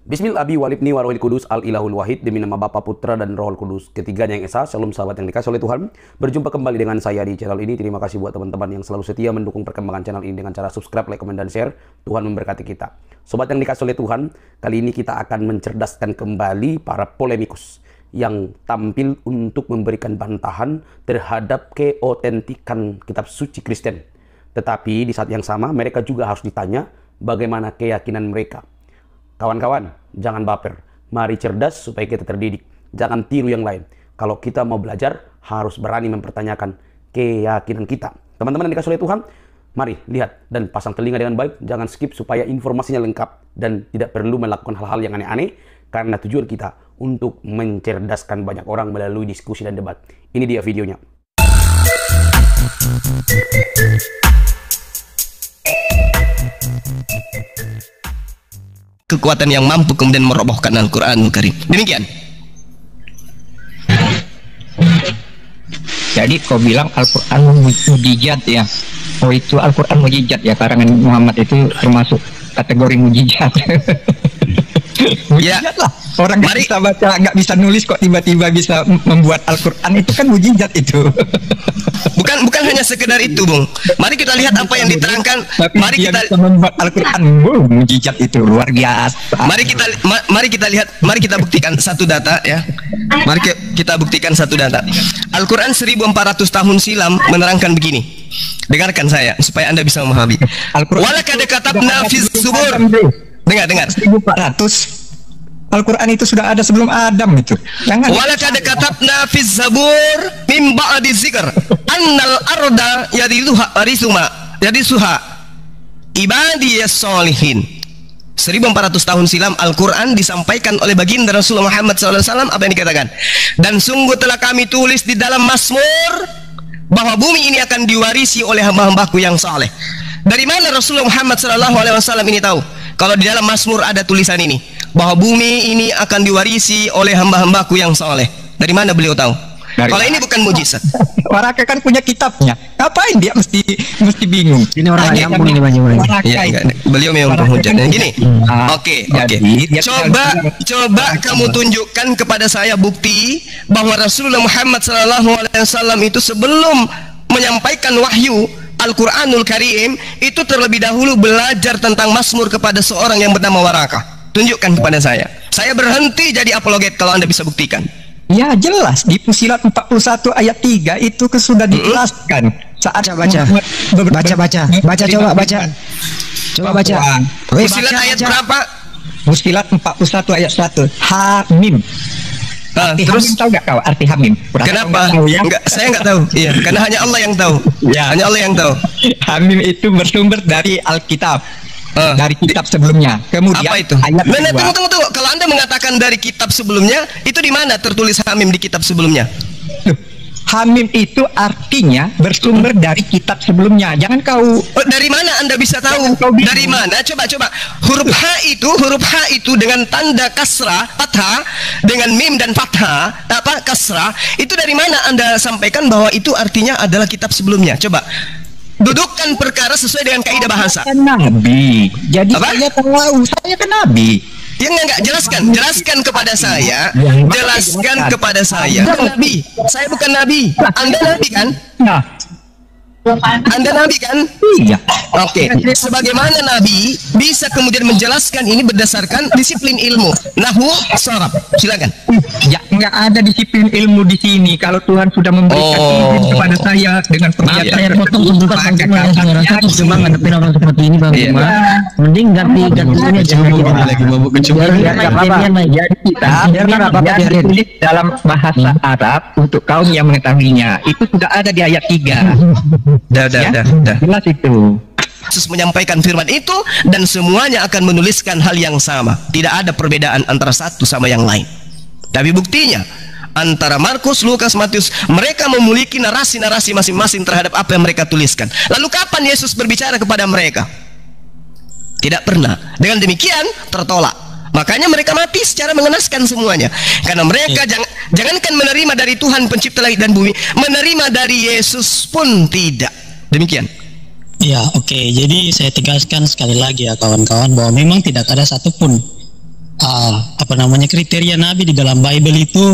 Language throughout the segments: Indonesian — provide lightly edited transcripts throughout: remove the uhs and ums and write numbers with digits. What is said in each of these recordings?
Bismillah abi walibni warahil kudus al ilahul wahid, demi nama Bapa, Putra dan Rohul Kudus, ketiganya yang esa. Shalom sahabat yang dikasih oleh Tuhan. Berjumpa kembali dengan saya di channel ini. Terima kasih buat teman-teman yang selalu setia mendukung perkembangan channel ini dengan cara subscribe, like, komen, dan share. Tuhan memberkati kita. Sobat yang dikasih oleh Tuhan, kali ini kita akan mencerdaskan kembali para polemikus yang tampil untuk memberikan bantahan terhadap keotentikan kitab suci Kristen. Tetapi di saat yang sama mereka juga harus ditanya bagaimana keyakinan mereka. Kawan-kawan, jangan baper. Mari cerdas supaya kita terdidik. Jangan tiru yang lain. Kalau kita mau belajar, harus berani mempertanyakan keyakinan kita. Teman-teman yang dikasih oleh Tuhan, mari lihat dan pasang telinga dengan baik. Jangan skip supaya informasinya lengkap dan tidak perlu melakukan hal-hal yang aneh-aneh. Karena tujuan kita untuk mencerdaskan banyak orang melalui diskusi dan debat. Ini dia videonya. Kekuatan yang mampu kemudian merobohkan Al-Quranul Karim. Demikian. Jadi kau bilang Al-Quran mujizat ya. Oh itu Al-Quran mujizat ya, karangan Muhammad itu termasuk kategori mujizat. Mujizat lah. Orang nggak bisa baca, nggak bisa nulis kok tiba-tiba bisa membuat Al-Quran, itu kan mujizat itu. Bukan hanya sekedar itu, Bung. Mari kita lihat apa yang diterangkan. Tapi mari kita bisa membuat Al-Quran, mujizat itu luar biasa. Mari kita lihat, mari kita buktikan satu data ya. Mari kita buktikan satu data. Al-Quran 1400 tahun silam menerangkan begini. Dengarkan saya supaya Anda bisa memahami. Walakad katabna fiz zubur. Dengar. 1400. Al-Quran itu sudah ada sebelum Adam itu. Jangan. Walakad katabna fiz zabur min ba'di dzikr annal arda yadisuha ibadiyas sholihin. 1400 tahun silam Al-Quran disampaikan oleh baginda Rasulullah Muhammad SAW. Apa yang dikatakan? Dan sungguh telah kami tulis di dalam Mazmur bahwa bumi ini akan diwarisi oleh hamba-hambaku yang saleh. Dari mana Rasulullah Muhammad SAW ini tahu? Kalau di dalam Mazmur ada tulisan ini, bahwa bumi ini akan diwarisi oleh hamba-hambaku yang saleh. Dari mana beliau tahu? Kalau ini bukan mujizat. Waraka kan punya kitabnya. Ngapain dia mesti bingung? Ini orang nyambung ini banyak. Ya, beliau memang penghujat. Dan gini. Oke. Coba kamu tunjukkan kepada saya bukti bahwa Rasulullah Muhammad SAW itu sebelum menyampaikan wahyu Al-Quranul Karim itu terlebih dahulu belajar tentang Mazmur kepada seorang yang bernama Waraka. Tunjukkan kepada saya. Saya berhenti jadi apologet kalau Anda bisa buktikan. Ya jelas di Fusilat 41 ayat 3 itu sudah dijelaskan saat baca. Fusilat ayat berapa? Fusilat 41 ayat 1. Hamim. Arti terus Hamim tahu nggak kau arti Hamim? Kenapa? Tahu, ya? Enggak, saya nggak tahu. Iya, karena hanya Allah yang tahu. Ya. Hanya Allah yang tahu. Hamim itu bersumber dari Alkitab. Dari kitab sebelumnya. Kemudian apa itu? Ayat tunggu. Kalau Anda mengatakan dari kitab sebelumnya, itu di mana tertulis Hamim di kitab sebelumnya? Hamim itu artinya bersumber dari kitab sebelumnya. Jangan kau. Dari mana Anda bisa tahu? Dari mana? Coba. Huruf H itu dengan tanda kasrah, fathah, dengan mim dan fathah, kasrah, itu dari mana Anda sampaikan bahwa itu artinya adalah kitab sebelumnya? Coba. Dudukkan perkara sesuai dengan kaidah bahasa. Nabi. Jadi apa? Saya tahu, saya kan nabi. Ya enggak, jelaskan kepada saya. Jelaskan kepada saya. Nabi. Saya bukan nabi. Anda nabi kan? Nah. Anda nabi kan? Iya. Oke. Sebagaimana nabi bisa kemudian menjelaskan ini berdasarkan disiplin ilmu nahwu, sharaf. Silakan. Ya, enggak ada disiplin ilmu di sini. Kalau Tuhan sudah memberikan izin kepada saya dengan penglihatan saya potong sebentar Bang Cuma, yang saya rasa cuma ngadepin orang seperti ini Bang Cuma. Mending ganti ini aja lagi mabuk kecuali. Biar ditulis dalam bahasa Arab untuk kaum yang mengetahuinya. Itu sudah ada di ayat 3. Dah. Jelas itu. Yesus menyampaikan firman itu dan semuanya akan menuliskan hal yang sama. Tidak ada perbedaan antara satu sama yang lain. Tapi buktinya antara Markus, Lukas, Matius, mereka memiliki narasi-narasi masing-masing terhadap apa yang mereka tuliskan. Lalu kapan Yesus berbicara kepada mereka? Tidak pernah. Dengan demikian tertolak. Makanya mereka mati secara mengenaskan semuanya. Karena mereka jangankan menerima dari Tuhan pencipta langit dan bumi, menerima dari Yesus pun tidak. Demikian. Ya, oke. Jadi saya tegaskan sekali lagi ya kawan-kawan bahwa memang tidak ada satupun kriteria nabi di dalam Bible itu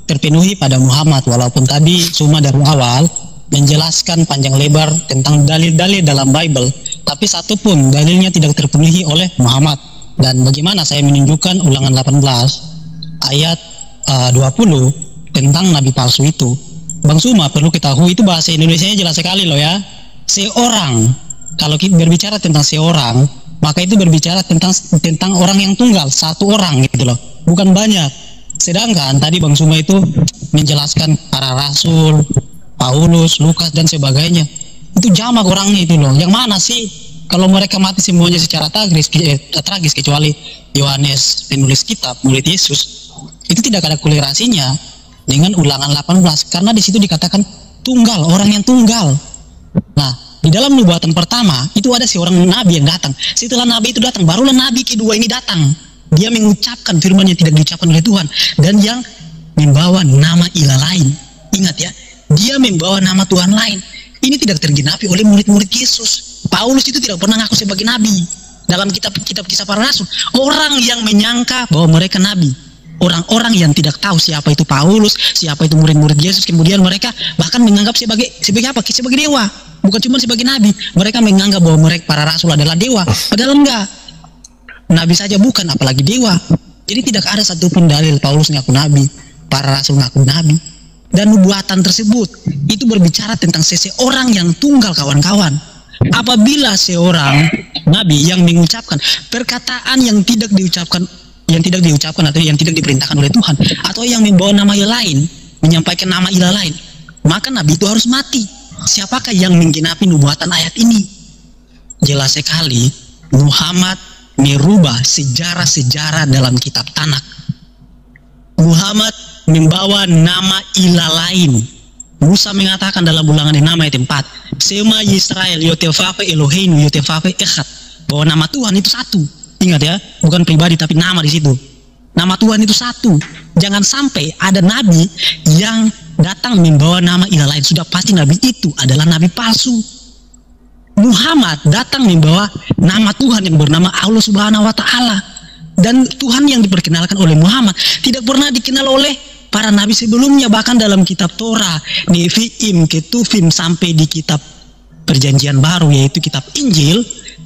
terpenuhi pada Muhammad, walaupun tadi cuma dari awal menjelaskan panjang lebar tentang dalil-dalil dalam Bible, tapi satu pun dalilnya tidak terpenuhi oleh Muhammad. Dan bagaimana saya menunjukkan Ulangan 18 ayat 20 tentang nabi palsu itu. Bang Suma perlu ketahui itu bahasa Indonesianya jelas sekali loh ya. Seorang, kalau kita berbicara tentang seorang, maka itu berbicara tentang orang yang tunggal, satu orang gitu loh, bukan banyak. Sedangkan tadi Bang Suma itu menjelaskan para rasul, Paulus, Lukas dan sebagainya. Itu jamak orangnya itu loh. Yang mana sih kalau mereka mati semuanya secara tragis kecuali Yohanes penulis kitab, murid Yesus. Itu tidak ada kolerasinya dengan Ulangan 18 karena di situ dikatakan tunggal, orang yang tunggal. Nah, di dalam nubuatan pertama itu ada seorang nabi yang datang. Setelah nabi itu datang, barulah nabi kedua ini datang. Dia mengucapkan firman yang tidak diucapkan oleh Tuhan dan yang membawa nama ilah lain. Ingat ya, dia membawa nama Tuhan lain. Ini tidak tergenapi oleh murid-murid Yesus. Paulus itu tidak pernah ngaku sebagai nabi. Dalam kitab Kisah Para Rasul, orang yang menyangka bahwa mereka nabi, orang-orang yang tidak tahu siapa itu Paulus, siapa itu murid-murid Yesus, kemudian mereka bahkan menganggap sebagai apa? Sebagai dewa, bukan cuma sebagai nabi. Mereka menganggap bahwa mereka para rasul adalah dewa, padahal enggak. Nabi saja bukan, apalagi dewa. Jadi tidak ada satupun dalil Paulus ngaku nabi, para rasul ngaku nabi. Dan nubuatan tersebut itu berbicara tentang seseorang yang tunggal, kawan-kawan. Apabila seorang nabi yang mengucapkan perkataan yang tidak diucapkan atau yang tidak diperintahkan oleh Tuhan, atau yang membawa nama ilah lain, menyampaikan nama ilah lain, maka nabi itu harus mati. Siapakah yang menggenapi nubuatan ayat ini? Jelas sekali Muhammad merubah sejarah-sejarah dalam kitab Tanakh. Muhammad membawa nama ilah lain. Musa mengatakan dalam Ulangan 6 ayat 4, Sema Yisrael Yotefafe Eloheinu Yotefafe Echad, bahwa nama Tuhan itu satu. Ingat ya, bukan pribadi tapi nama di situ. Nama Tuhan itu satu. Jangan sampai ada nabi yang datang membawa nama ilah lain. Sudah pasti nabi itu adalah nabi palsu. Muhammad datang membawa nama Tuhan yang bernama Allah Subhanahu wa Ta'ala. Dan Tuhan yang diperkenalkan oleh Muhammad tidak pernah dikenal oleh para nabi sebelumnya. Bahkan dalam kitab Torah, Nevi'im, Ketuvim, sampai di kitab Perjanjian Baru yaitu kitab Injil,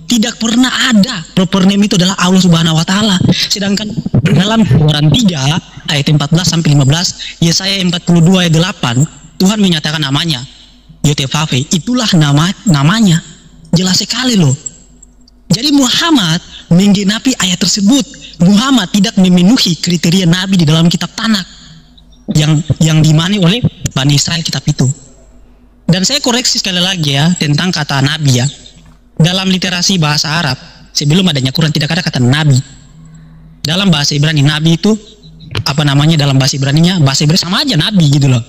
tidak pernah ada proper name itu adalah Allah Subhanahu wa Ta'ala. Sedangkan dalam Keluaran 3 ayat 14 sampai 15, Yesaya 42 ayat 8, Tuhan menyatakan namanya Yotefafe, itulah namanya. Jelas sekali loh. Jadi Muhammad menggenapi ayat tersebut. Muhammad tidak memenuhi kriteria nabi di dalam kitab Tanakh yang dimani oleh Bani Israel kitab itu. Dan saya koreksi sekali lagi ya tentang kata nabi ya. Dalam literasi bahasa Arab sebelum adanya Quran tidak ada kata nabi. Dalam bahasa Ibrani nabi itu dalam bahasa Ibraninya, bahasa Ibrani sama aja nabi gitu loh.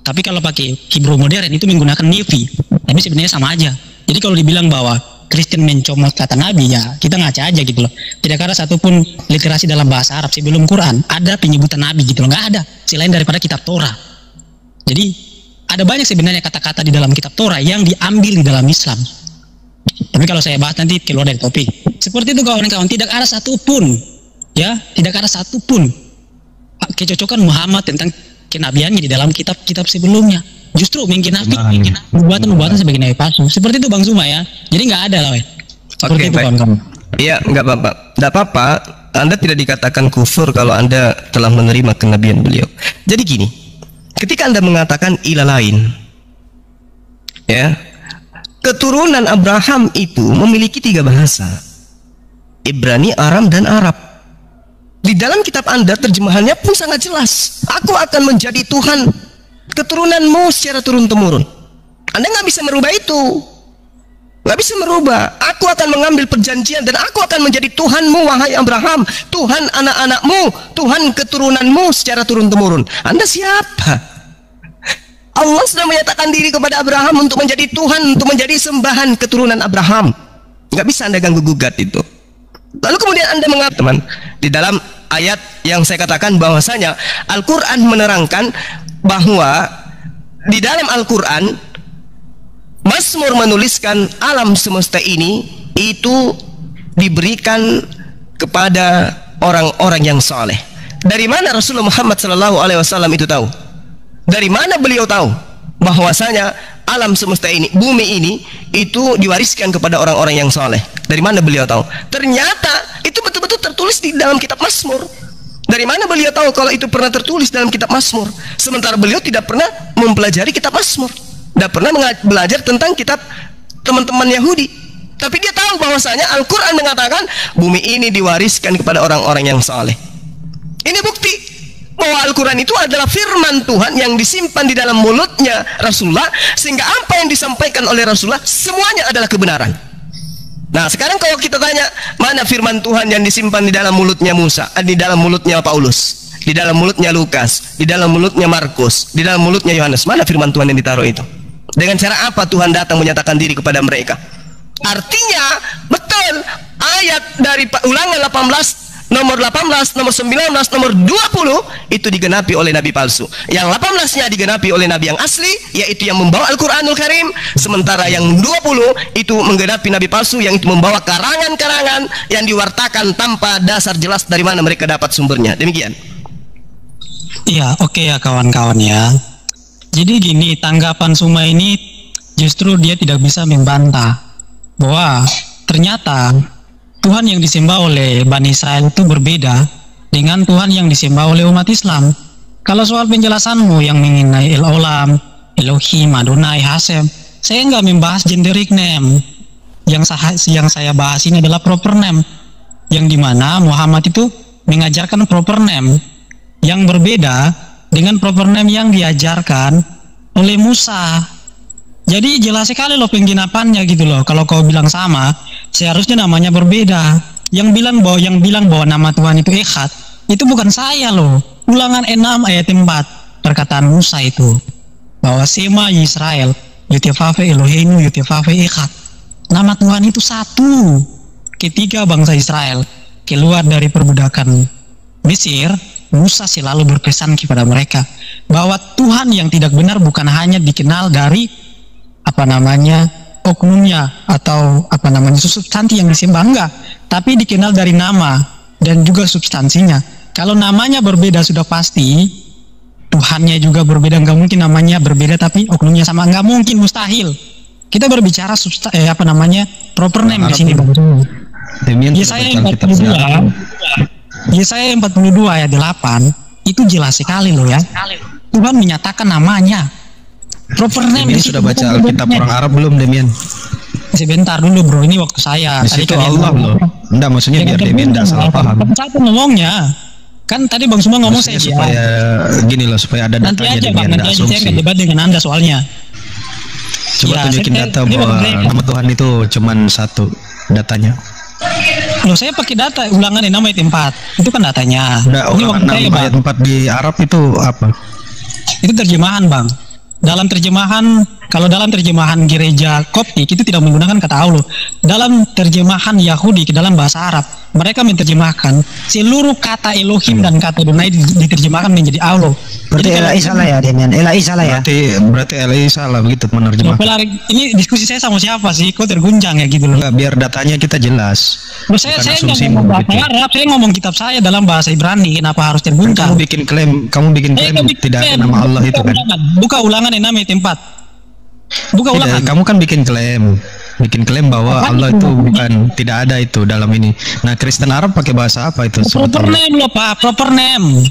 Tapi kalau pakai Hebrew modern itu menggunakan nevi, tapi sebenarnya sama aja. Jadi kalau dibilang bahwa Kristen mencomot kata nabi, ya kita ngaca aja gitu loh. Tidak ada satupun literasi dalam bahasa Arab sebelum Quran ada penyebutan nabi gitu loh, nggak ada selain daripada kitab Torah. Jadi ada banyak sebenarnya kata-kata di dalam kitab Torah yang diambil di dalam Islam. Tapi kalau saya bahas nanti keluar dari topik. Seperti itu kawan-kawan, tidak ada satupun kecocokan Muhammad tentang kenabiannya di dalam kitab-kitab sebelumnya. Justru menggenapi nubuatan sebagai nabi palsu. Seperti itu Bang Suma ya. Jadi nggak ada lah. Seperti itu kawan-kawan. Iya, nggak apa-apa. Nggak apa-apa. Anda tidak dikatakan kufur kalau Anda telah menerima kenabian beliau. Jadi gini, ketika Anda mengatakan ilah lain, ya, keturunan Abraham itu memiliki 3 bahasa, Ibrani, Aram, dan Arab. Di dalam kitab Anda terjemahannya pun sangat jelas. Aku akan menjadi Tuhan keturunanmu secara turun-temurun. Anda nggak bisa merubah itu. Nggak bisa merubah. Aku akan mengambil perjanjian dan aku akan menjadi Tuhanmu, wahai Abraham, Tuhan anak-anakmu, Tuhan keturunanmu secara turun-temurun. Anda siapa? Allah sudah menyatakan diri kepada Abraham untuk menjadi Tuhan, untuk menjadi sembahan keturunan Abraham. Nggak bisa Anda ganggu-gugat itu. Lalu kemudian Anda mengatakan, teman, di dalam ayat yang saya katakan bahwasanya Al-Quran menerangkan bahwa di dalam Al-Quran Mazmur menuliskan alam semesta ini itu diberikan kepada orang-orang yang saleh. Dari mana Rasulullah Muhammad SAW itu tahu? Dari mana beliau tahu bahwasanya alam semesta ini, bumi ini itu diwariskan kepada orang-orang yang saleh? Dari mana beliau tahu? Ternyata itu betul-betul tertulis di dalam kitab Mazmur. Dari mana beliau tahu kalau itu pernah tertulis dalam kitab Mazmur? Sementara beliau tidak pernah mempelajari kitab Mazmur, tidak pernah belajar tentang kitab teman-teman Yahudi. Tapi dia tahu bahwasanya Al-Quran mengatakan bumi ini diwariskan kepada orang-orang yang saleh. Ini bukti bahwa Al-Quran itu adalah firman Tuhan yang disimpan di dalam mulutnya Rasulullah, sehingga apa yang disampaikan oleh Rasulullah semuanya adalah kebenaran. Nah, sekarang kalau kita tanya, mana firman Tuhan yang disimpan di dalam mulutnya Musa, di dalam mulutnya Paulus, di dalam mulutnya Lukas, di dalam mulutnya Markus, di dalam mulutnya Yohanes, mana firman Tuhan yang ditaruh itu? Dengan cara apa Tuhan datang menyatakan diri kepada mereka? Artinya betul ayat dari Ulangan 18, nomor 18, nomor 19, nomor 20 itu digenapi oleh nabi palsu. Yang 18-nya digenapi oleh nabi yang asli, yaitu yang membawa Al-Quranul Karim. Sementara yang 20 itu menggenapi nabi palsu, yang itu membawa karangan-karangan yang diwartakan tanpa dasar jelas dari mana mereka dapat sumbernya. Demikian. Iya, oke ya kawan-kawan ya. Jadi gini, tanggapan Suma ini justru dia tidak bisa membantah bahwa ternyata Tuhan yang disembah oleh Bani Israel itu berbeda dengan Tuhan yang disembah oleh umat Islam. Kalau soal penjelasanmu yang mengenai El-Olam, Elohim, Adonai, Hasem, saya nggak membahas generic name. Yang saya bahas ini adalah proper name, yang dimana Muhammad itu mengajarkan proper name yang berbeda dengan proper name yang diajarkan oleh Musa. Jadi jelas sekali loh penggenapannya gitu loh. Kalau kau bilang sama, seharusnya namanya berbeda. Yang bilang bahwa nama Tuhan itu Echad, itu bukan saya loh. Ulangan 6 ayat 4, perkataan Musa itu, bahwa Sema Yisrael, Yutefave Eloheinu Yutefave Echad. Nama Tuhan itu satu. Ketika bangsa Israel keluar dari perbudakan Mesir, Musa selalu berpesan kepada mereka bahwa Tuhan yang tidak benar bukan hanya dikenal dari oknumnya atau substansi yang disembah, enggak, tapi dikenal dari nama dan juga substansinya. Kalau namanya berbeda sudah pasti Tuhannya juga berbeda. Enggak mungkin namanya berbeda tapi oknumnya sama, enggak mungkin, mustahil. Kita berbicara proper name di sini. Yesaya 42 ayat 8 itu jelas sekali loh ya. Tuhan menyatakan namanya. Proper name. Demian sudah baca Alkitab orang Arab belum, Demian? Sebentar dulu bro, ini waktu saya. Di situ Allah loh. Enggak, maksudnya biar Demian enggak salah paham. Saya ngomongnya. Kan tadi Bang Suma ngomong saya supaya gini loh, supaya ada datanya. Nanti aja Bang, nanti aja saya akan debat dengan Anda soalnya. Coba tunjukin data bahwa nama Tuhan itu cuman satu datanya. Loh, saya pakai data Ulangan 6 ayat 4. Itu kan datanya. Ini Ulangan 6 ayat 4 di Arab itu apa? Itu terjemahan Bang. Dalam terjemahan, kalau dalam terjemahan gereja Koptik itu tidak menggunakan kata Allah. Dalam terjemahan Yahudi ke dalam bahasa Arab, mereka menerjemahkan seluruh kata Elohim dan kata Adonai diterjemahkan menjadi Allah. Berarti Elai salah ya, Demian? Elai salah ya? Berarti Elai salah begitu menerjemahkan. Ini diskusi saya sama siapa sih? Kok terguncang ya gitu loh? Enggak, biar datanya kita jelas. Loh, saya ngomong bahasa Arab, saya ngomong kitab saya dalam bahasa Ibrani. Kenapa harus terguncang? Kamu bikin klaim tidak ada nama Allah itu kan? Buka Ulangan 6 ayat 4. Buka Ulangan. Kamu kan bikin klaim bahwa Allah itu bukan, tidak ada itu dalam ini. Nah, Kristen Arab pakai bahasa apa itu? Proper name loh Pak, proper name.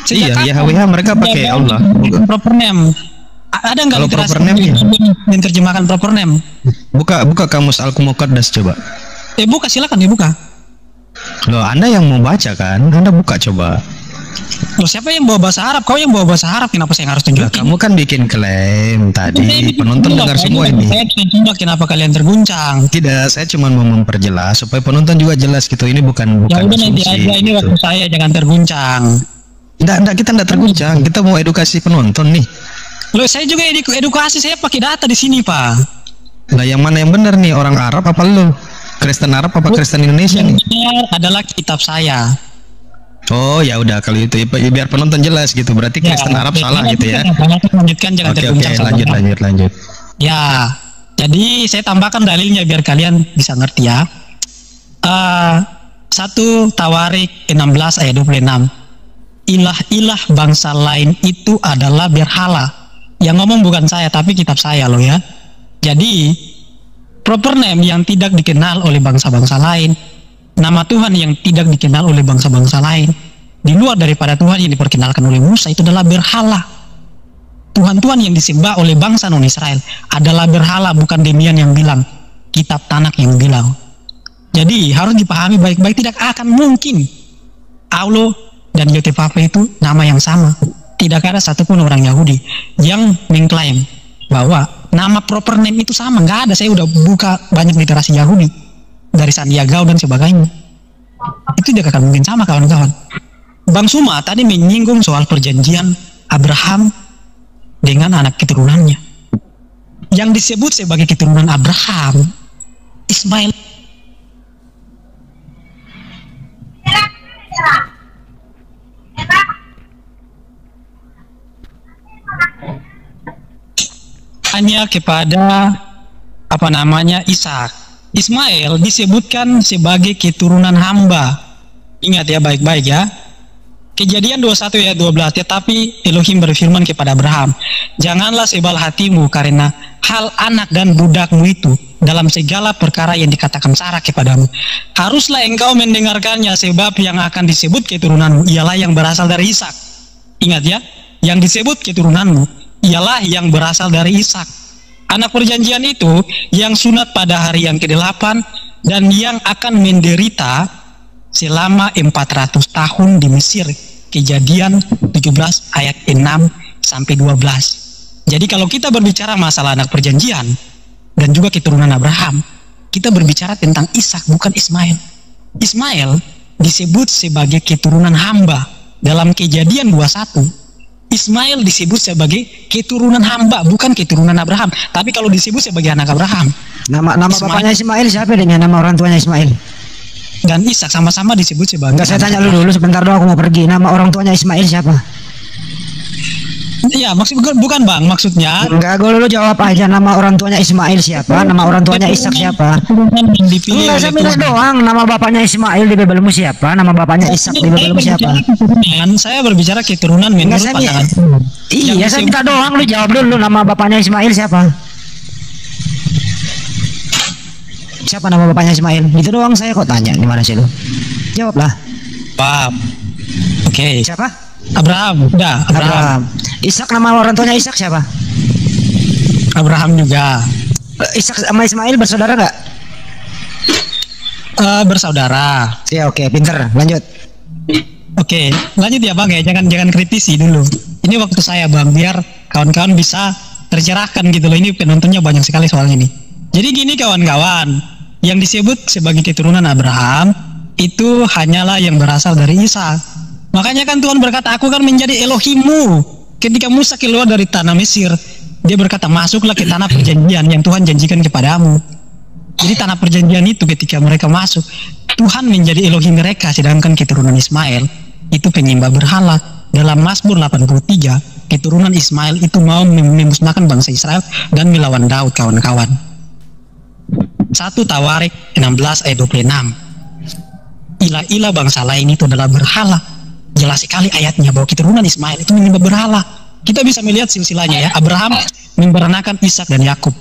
Iya, YHWH mereka pakai Allah. Proper name. Ada nggak literasi yang terjemahkan proper name? Buka kamus Al-Muqaddas coba. Buka, silakan dibuka. Loh, Anda yang mau baca kan? Anda buka coba. Loh, siapa yang bawa bahasa Arab? Kau yang bawa bahasa Arab, kenapa saya harus tunjukin? Nah, kamu kan bikin klaim tadi, penonton dengar semua ini. Saya coba kenapa kalian terguncang? Tidak, saya cuma mau memperjelas supaya penonton juga jelas gitu. Ini bukan ya udah, asumsi. nanti aja, ini waktu saya, jangan terguncang. Enggak, kita enggak terguncang. Kita mau edukasi penonton nih. Loh, saya juga edukasi, saya pakai data di sini, Pak. Nah, yang mana yang benar nih? Orang Arab apa lu? Kristen Arab apa Kristen Indonesia nih? Benar adalah kitab saya. Oh, ya udah kalau itu biar penonton jelas gitu. Berarti Kristen Arab salah gitu ya. Lanjutkan, jangan terguncang. Lanjut. Ya, jadi saya tambahkan dalilnya biar kalian bisa ngerti ya. 1 Tawarik 16 ayat 26. Ilah-ilah bangsa lain itu adalah berhala. Yang ngomong bukan saya, tapi kitab saya loh ya. Jadi, proper name yang tidak dikenal oleh bangsa-bangsa lain, nama Tuhan yang tidak dikenal oleh bangsa-bangsa lain, di luar daripada Tuhan yang diperkenalkan oleh Musa, itu adalah berhala. Tuhan-Tuhan yang disembah oleh bangsa non-Israel adalah berhala, bukan Demian yang bilang, kitab Tanak yang bilang. Jadi harus dipahami baik-baik, tidak akan mungkin Allah dan Yotepape itu nama yang sama. Tidak ada satupun orang Yahudi yang mengklaim bahwa nama proper name itu sama. Nggak ada, saya udah buka banyak literasi Yahudi dari Sandiagau dan sebagainya. Itu tidak akan mungkin sama, kawan-kawan. Bang Suma tadi menyinggung soal perjanjian Abraham dengan anak keturunannya. Yang disebut sebagai keturunan Abraham, Ismail. Hanya kepada Ishak. Ismail disebutkan sebagai keturunan hamba. Ingat ya baik-baik ya. Kejadian 21 ayat 12, tetapi Elohim berfirman kepada Abraham, janganlah sebal hatimu karena hal anak dan budakmu itu dalam segala perkara yang dikatakan Sarah kepadamu. Haruslah engkau mendengarkannya, sebab yang akan disebut keturunanmu ialah yang berasal dari Ishak. Ingat ya, yang disebut keturunanmu ialah yang berasal dari Ishak. Anak perjanjian itu yang sunat pada hari yang ke-8 dan yang akan menderita selama 400 tahun di Mesir. Kejadian 17 ayat 6 sampai 12. Jadi kalau kita berbicara masalah anak perjanjian dan juga keturunan Abraham, kita berbicara tentang Ishak, bukan Ismail. Ismail disebut sebagai keturunan hamba dalam Kejadian 21. Ismail disebut sebagai keturunan hamba, bukan keturunan Abraham. Tapi kalau disebut sebagai anak Abraham, nama bapaknya Ismail siapa dengan nama orang tuanya Ismail? Dan Ishak sama-sama disebut sebagai. Enggak, saya tanya lu dulu sebentar doang, aku mau pergi. Nama orang tuanya Ismail siapa? Iya, bukan Bang, maksudnya. Enggak, gue dulu jawab aja, nama orang tuanya Ismail siapa? Nama orang tuanya Ishak siapa? Enggak, saya minta doang, nama bapaknya Ismail di Bibelmu siapa? Nama bapaknya Ishak di Bibelmu siapa? Saya berbicara keturunan menurut pandangan. Iya, saya minta doang, lu jawab dulu nama bapaknya Ismail siapa? Siapa nama bapaknya Ismail? Itu doang saya kok tanya, gimana sih lu? Jawablah. Paham. Oke. Siapa? Abraham. Udah, Abraham. Ishak, nama orang tuanya Ishak siapa? Abraham juga. Ishak sama Ismail bersaudara nggak? Bersaudara. Ya oke, pinter. Lanjut. Oke, lanjut ya Bang ya. Jangan kritisi dulu. Ini waktu saya Bang, biar kawan-kawan bisa tercerahkan gitu loh. Ini penontonnya banyak sekali soal ini. Jadi gini kawan-kawan, yang disebut sebagai keturunan Abraham itu hanyalah yang berasal dari Ishak. Makanya kan Tuhan berkata, aku kan menjadi Elohimmu. Ketika Musa keluar dari tanah Mesir, dia berkata, masuklah ke tanah perjanjian yang Tuhan janjikan kepadamu. Jadi tanah perjanjian itu ketika mereka masuk, Tuhan menjadi Elohim mereka. Sedangkan keturunan Ismail itu penyembah berhala. Dalam Mazmur 83, keturunan Ismail itu mau memusnahkan bangsa Israel dan melawan Daud, kawan-kawan. 1 Tawarik 16 ayat 26. Ilah-ilah bangsa lain itu adalah berhala. Jelas sekali ayatnya bahwa keturunan Ismail itu menyembah berhala. Kita bisa melihat silsilahnya ya. Abraham memperanakan Ishak dan Yakub.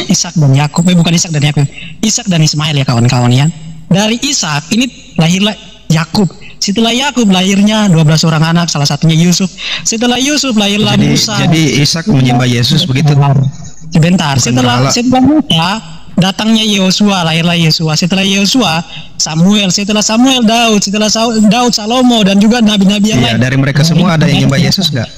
Ishak dan Yakub, bukan Ishak dan Yakub. Ishak dan Ismail ya kawan-kawan ya. Dari Ishak ini lahirlah Yakub. Setelah Yakub lahirnya 12 orang anak, salah satunya Yusuf. Setelah Yusuf lahirlah Musa. Jadi Ishak menyembah Yesus begitu. Sebentar, setelah Musa datangnya Yosua, lahirlah Yosua. Setelah Yosua Samuel, setelah Samuel Daud, setelah Daud Salomo dan juga nabi-nabi yang lain. Dari mereka semua ada yang nyembah Yesus nggak?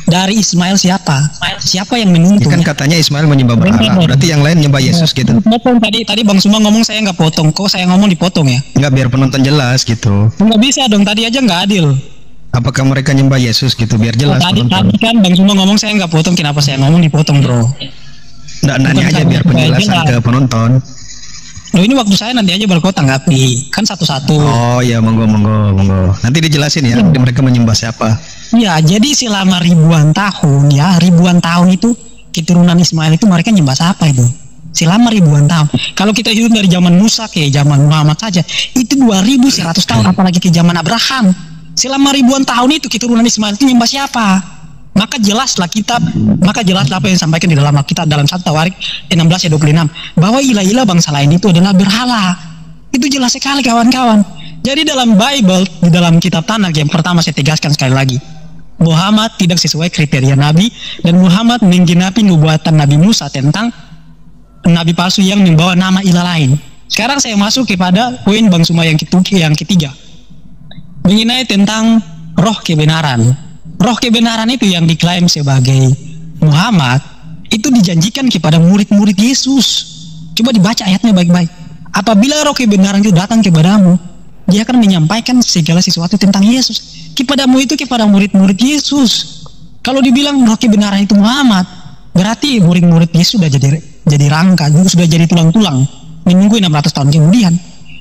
Dari Ismail siapa? Siapa yang menuntut? Kan katanya Ismail menyembah berhala, berarti yang lain nyembah Yesus gitu. Tadi Bang Suma ngomong saya nggak potong, kok saya ngomong dipotong ya? Nggak, biar penonton jelas gitu. Nggak bisa dong, tadi aja nggak adil. Apakah mereka nyembah Yesus gitu, biar jelas Tadi penonton. kan Bang Suma ngomong saya nggak potong, kenapa saya ngomong dipotong bro? Nggak, nanya aja biar penjelasan ke penonton. Loh ini waktu saya nanti aja berkota tanggapi, kan satu-satu. Oh iya, monggo. Nanti dijelasin ya, mereka menyembah siapa. Ya, jadi selama ribuan tahun itu keturunan Ismail itu mereka nyembah siapa itu? selama ribuan tahun. Kalau kita hidup dari zaman Musa ke zaman Muhammad saja, itu 2100 tahun, apalagi ke zaman Abraham. Selama ribuan tahun itu keturunan Ismail itu nyembah siapa? Maka jelaslah apa yang disampaikan di dalam Alkitab dalam 1 Tawarik 16:26 bahwa ilah-ilah bangsa lain itu adalah berhala. Itu jelas sekali kawan-kawan. Jadi dalam Bible, di dalam kitab Tanakh, yang pertama saya tegaskan sekali lagi, Muhammad tidak sesuai kriteria Nabi, dan Muhammad menggenapi nubuatan Nabi Musa tentang Nabi palsu yang membawa nama ilah lain. Sekarang saya masuk kepada poin Bang Suma yang ketiga, mengenai tentang roh kebenaran. Roh kebenaran itu yang diklaim sebagai Muhammad itu dijanjikan kepada murid-murid Yesus. Coba dibaca ayatnya baik-baik. Apabila roh kebenaran itu datang kepadamu, dia akan menyampaikan segala sesuatu tentang Yesus. Kepadamu itu kepada murid-murid Yesus. Kalau dibilang roh kebenaran itu Muhammad, berarti murid-murid Yesus sudah jadi rangka, sudah jadi tulang-tulang, menunggu 600 tahun kemudian.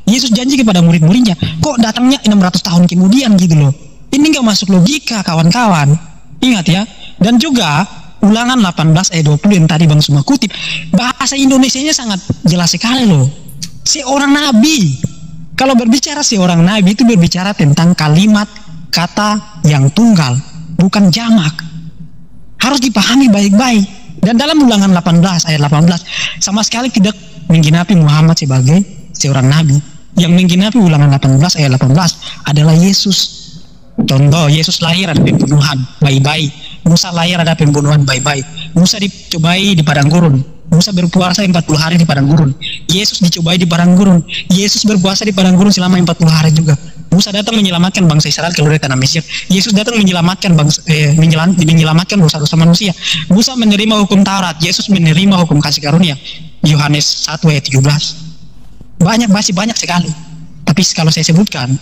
Yesus janji kepada murid-muridnya, kok datangnya 600 tahun kemudian gitu loh. Ini nggak masuk logika kawan-kawan. Ingat ya. Dan juga Ulangan 18 ayat 20 yang tadi Bang Suma kutip, bahasa Indonesianya sangat jelas sekali loh. Seorang nabi, kalau berbicara seorang nabi itu berbicara tentang kalimat kata yang tunggal, bukan jamak. Harus dipahami baik-baik. Dan dalam Ulangan 18 ayat 18 sama sekali tidak menggenapi Muhammad sebagai seorang nabi. Yang menggenapi Ulangan 18 ayat 18 adalah Yesus. Contoh, Yesus lahir ada pembunuhan, bayi-bayi. Musa lahir ada pembunuhan, bayi-bayi. Musa dicobai di padang gurun. Musa berpuasa 40 hari di padang gurun. Yesus dicobai di padang gurun. Yesus berpuasa di padang gurun selama 40 hari juga. Musa datang menyelamatkan bangsa Israel keluar dari tanah Mesir. Yesus datang menyelamatkan menyelamatkan dosa-dosa manusia. Musa menerima hukum Taurat. Yesus menerima hukum kasih karunia. Yohanes 1 ayat 17. Masih banyak sekali. Tapi kalau saya sebutkan,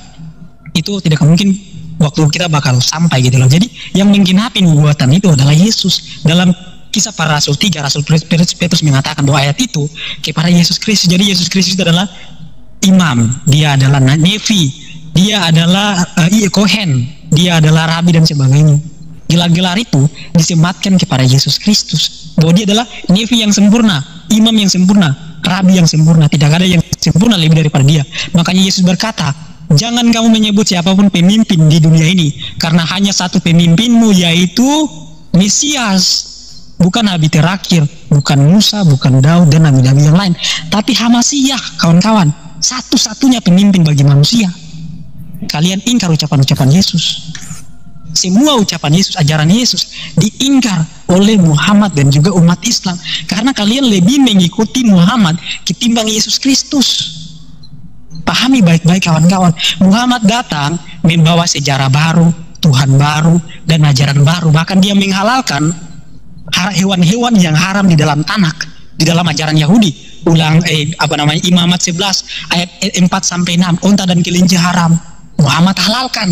itu tidak mungkin waktu kita bakal sampai gitu loh. Jadi yang menggenapi nubuatan itu adalah Yesus. Dalam Kisah Para Rasul 3, Rasul Petrus mengatakan bahwa ayat itu kepada Yesus Kristus. Jadi Yesus Kristus itu adalah imam, dia adalah nevi, dia adalah kohen, dia adalah rabi dan sebagainya. Gelar-gelar itu disematkan kepada Yesus Kristus, bahwa dia adalah nevi yang sempurna, imam yang sempurna, rabi yang sempurna. Tidak ada yang sempurna lebih daripada dia. Makanya Yesus berkata, jangan kamu menyebut siapapun pemimpin di dunia ini, karena hanya satu pemimpinmu, yaitu Mesias. Bukan nabi terakhir, bukan Musa, bukan Daud dan nabi-nabi yang lain, tapi Hamasiah, kawan-kawan, satu-satunya pemimpin bagi manusia. Kalian ingkar ucapan-ucapan Yesus. Semua ucapan Yesus, ajaran Yesus diingkar oleh Muhammad dan juga umat Islam, karena kalian lebih mengikuti Muhammad ketimbang Yesus Kristus. Pahami baik-baik kawan-kawan, Muhammad datang membawa sejarah baru, Tuhan baru, dan ajaran baru. Bahkan dia menghalalkan hewan-hewan yang haram di dalam Tanakh, di dalam ajaran Yahudi. Imamat 11 ayat 4-6, onta dan kelinci haram. Muhammad halalkan.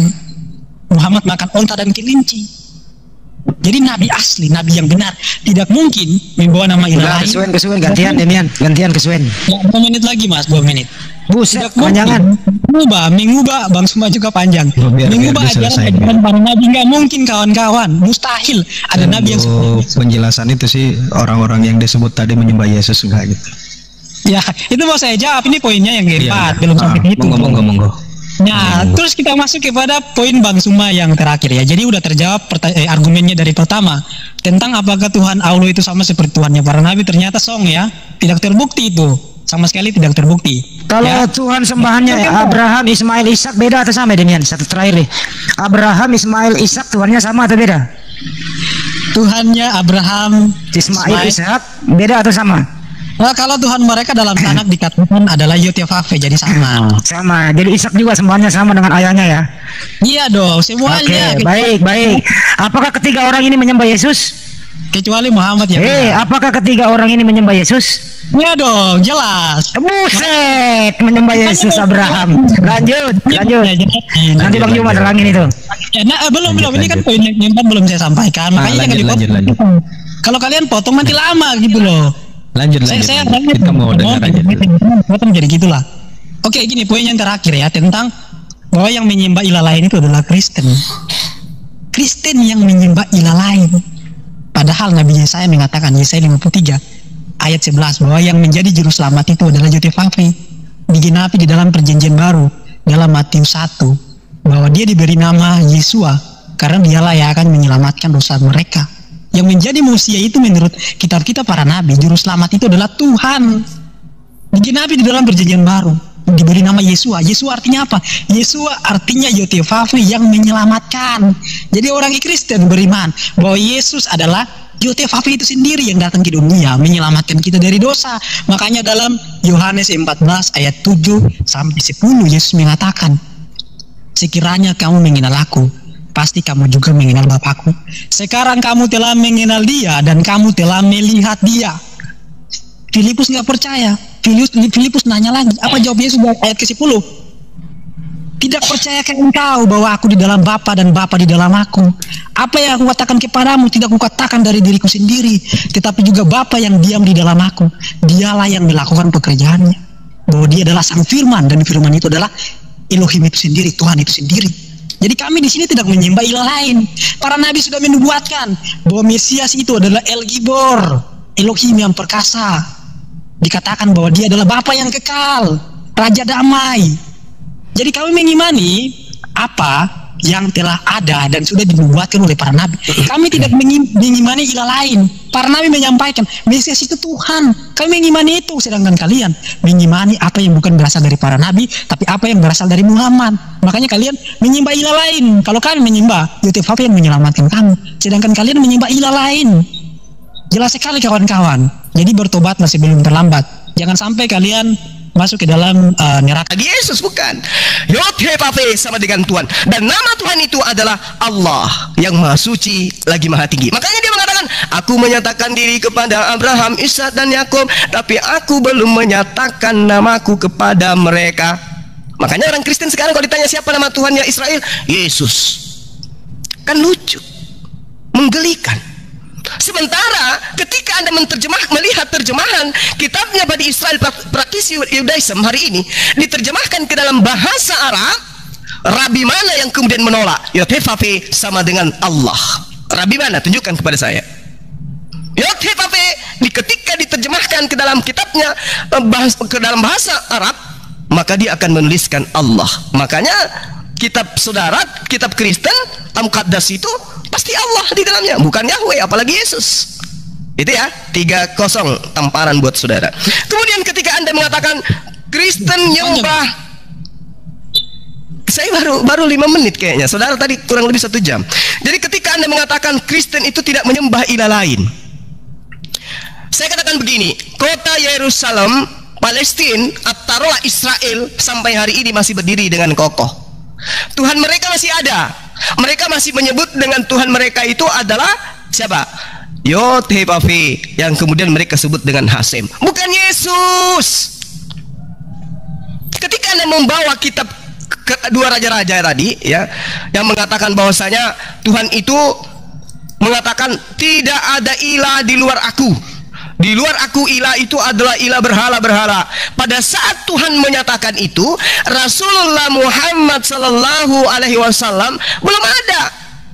Muhammad makan onta dan kelinci. Jadi nabi asli, nabi yang benar, tidak mungkin membawa nama ilah lain. Kesuwen gantian Demian, gantian kesuwen. 2 menit lagi Mas, 2 menit. Buset, panjangan. Mengubah Bang Suma juga panjang. Mengubah ajaran para nabi nggak mungkin kawan-kawan, mustahil ada nabi yang penjelasan itu sih orang-orang yang disebut tadi menyembah Yesus enggak gitu. Ya, itu mau saya jawab, ini poinnya yang keempat, belum sampai itu. Monggo. Nah, terus kita masuk kepada poin Bang Suma yang terakhir ya. Jadi udah terjawab argumennya dari pertama tentang apakah Tuhan Allah itu sama seperti Tuhannya para nabi. Ternyata song ya, tidak terbukti itu, sama sekali tidak terbukti. Kalau ya. Tuhan sembahannya Abraham, Ismail, Ishak beda atau sama Demian? Satu terakhir nih. Abraham, Ismail, Ishak Tuhannya sama atau beda? Tuhannya Abraham, Ismail, Ishak beda atau sama? Nah, kalau Tuhan mereka dalam Tanakh dikatakan adalah Yod-Yah-Vah-Veh, jadi sama. Sama. Jadi Ishak juga sembahannya sama dengan ayahnya ya? Iya dong, semuanya. Oke, baik. Apakah ketiga orang ini menyembah Yesus? Kecuali Muhammad ya. Apakah ketiga orang ini menyembah Yesus? Iya dong, jelas. Buset, menyembah Yesus Abraham. Lanjut. Nanti Bang Juma terangin itu. Ya, belum. Ini kan poin yang keempat belum saya sampaikan. Makanya lanjut. Kalau kalian potong nanti lama gitu loh. Lanjut. Kita mau dengar aja. Potong jadi gitulah. Oke, gini poin yang terakhir ya, tentang bahwa yang menyembah ilah lain itu adalah Kristen. Kristen yang menyembah ilah lain. Padahal Nabi Yesaya mengatakan, Yesaya 53 ayat 11 bahwa yang menjadi juru selamat itu adalah Yotefafe. Digenapi di dalam perjanjian baru dalam Matius 1 bahwa dia diberi nama Yesua karena dialah yang akan menyelamatkan dosa mereka. Yang menjadi Mesia itu menurut kitab-kitab para nabi, juru selamat itu adalah Tuhan. Digenapi di dalam perjanjian baru diberi nama Yesua. Yesua artinya apa? Yesua artinya Yotefafe, yang menyelamatkan. Jadi orang Kristen beriman bahwa Yesus adalah Yotefafe itu sendiri yang datang ke dunia menyelamatkan kita dari dosa. Makanya dalam Yohanes 14 ayat 7 sampai 10 Yesus mengatakan, sekiranya kamu mengenal aku, pasti kamu juga mengenal Bapakku. Sekarang kamu telah mengenal dia dan kamu telah melihat dia. Filipus nggak percaya. Filipus nanya lagi, apa jawab Yesus ayat ke-10? Tidak percayakah engkau bahwa aku di dalam Bapa dan Bapa di dalam aku? Apa yang aku katakan kepadamu tidak aku katakan dari diriku sendiri, tetapi juga Bapa yang diam di dalam aku, dialah yang melakukan pekerjaannya. Bahwa dia adalah sang firman, dan firman itu adalah Elohim itu sendiri, Tuhan itu sendiri. Jadi kami di sini tidak menyembah ilah lain. Para nabi sudah menubuatkan bahwa Mesias itu adalah El Gibor, Elohim yang perkasa. Dikatakan bahwa dia adalah Bapa yang kekal, Raja damai. Jadi kami mengimani apa yang telah ada dan sudah dinubuatkan oleh para nabi. Kami tidak mengimani ilah lain. Para nabi menyampaikan Mesias itu Tuhan. Kami mengimani itu, sedangkan kalian mengimani apa yang bukan berasal dari para nabi, tapi apa yang berasal dari Muhammad. Makanya kalian menyembah ilah lain. Kalau kami menyembah Yotefafe yang menyelamatkan kami, sedangkan kalian menyembah ilah lain. Jelas sekali kawan-kawan. Jadi bertobatlah sebelum terlambat. Jangan sampai kalian masuk ke dalam neraka. Yesus bukan. Yotefafe sama dengan Tuhan. Dan nama Tuhan itu adalah Allah yang Maha Suci lagi Maha Tinggi. Makanya dia mengatakan, aku menyatakan diri kepada Abraham, Ishak dan Yakub, tapi aku belum menyatakan namaku kepada mereka. Makanya orang Kristen sekarang kalau ditanya siapa nama Tuhannya Israel, Yesus. Kan lucu, menggelikan. Sementara ketika Anda melihat terjemahan kitabnya Bani Israel praktisi Judaism hari ini diterjemahkan ke dalam bahasa Arab, rabi mana yang kemudian menolak Yotefafe sama dengan Allah? Rabi mana? Tunjukkan kepada saya. Yotefafe ketika diterjemahkan ke dalam kitabnya ke dalam bahasa Arab, maka dia akan menuliskan Allah. Makanya kitab saudara, kitab Kristen Al-Muqaddas itu pasti Allah di dalamnya, bukan Yahweh, apalagi Yesus. Itu ya, 3-0 tamparan buat saudara. Kemudian ketika Anda mengatakan Kristen nyembah, saya baru 5 menit kayaknya, saudara tadi kurang lebih 1 jam. Jadi ketika Anda mengatakan Kristen itu tidak menyembah ilah lain, saya katakan begini, kota Yerusalem, Palestina, taruhlah Israel, sampai hari ini masih berdiri dengan kokoh. Tuhan mereka masih ada. Mereka masih menyebut dengan Tuhan mereka itu adalah siapa? Yotefafe, yang kemudian mereka sebut dengan Hasem, bukan Yesus. Ketika Anda membawa kitab kedua raja-raja tadi ya, yang mengatakan bahwasanya Tuhan itu mengatakan tidak ada ilah di luar aku. Di luar aku ilah itu adalah ilah berhala-berhala. Pada saat Tuhan menyatakan itu, Rasulullah Muhammad sallallahu alaihi wasallam belum ada,